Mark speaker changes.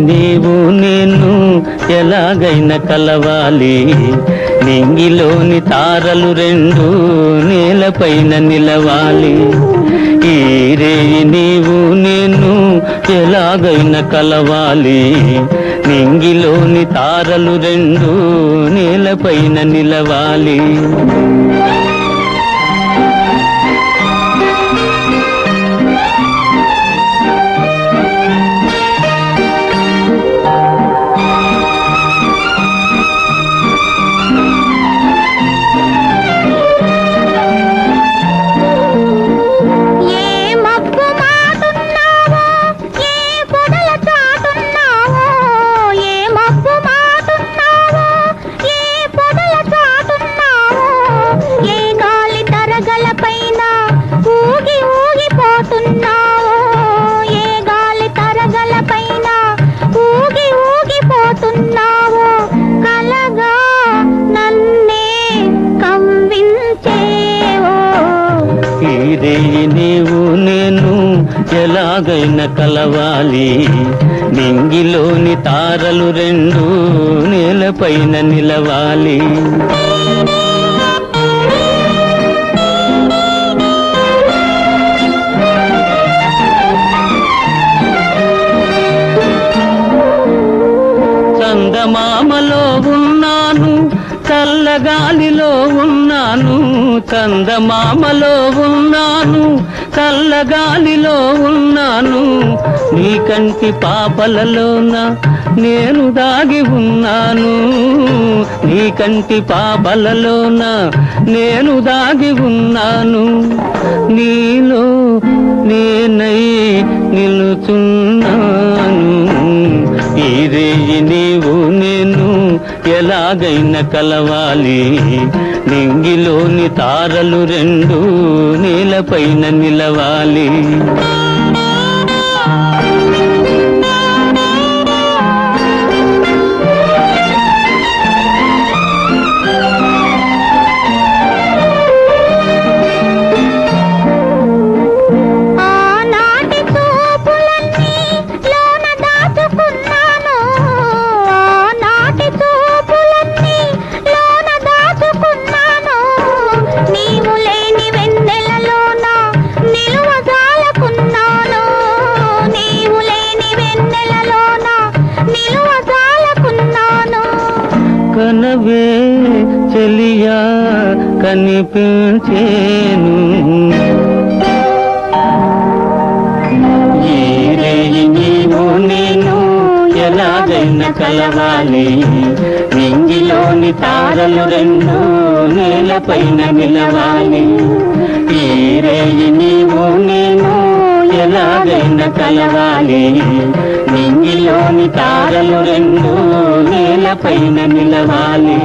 Speaker 1: నీవు నేను ఎలాగైనా కలవాలి, నింగిలోని తారలు రెండు నేలపైన నిలవాలి. ఈ రేయి నీవు నేను ఎలాగైనా కలవాలి, నింగిలోని తారలు రెండు నేలపైన నిలవాలి. నీవు నేను ఎలాగైనా కలవాలి, నింగిలోని తారలు రెండు నేలపైన నిలవాలి. చందమామలో ఉన్నాను, చల్లగాలిలో ఉన్నాను, చందమామలో ఉన్నాను, చల్లగాలిలో ఉన్నాను. నీ కంటి పాపలలోన నేను దాగి ఉన్నాను, నీ కంటి పాపలలోన నేను దాగి ఉన్నాను. నీలో నేనై నిలుచున్నాను. ఈ రేయి నీవు నేను ఎలాగైనా కలవాలి, నింగిలోని తారలు రెండు నేలపైన నిలవాలి. కనవే చెలియా కనిపించేను, ఈ రేయి నీవు నేను ఎలాగైనా కలవాలి, నింగిలోని తారలు రెండు నేలపైన నిలవాలి. ఈ రేయి నీవు నేను ఎలాగైనా కలవాలి, నింగిలోని తారలు రెండు నేలపైన నిలవాలి.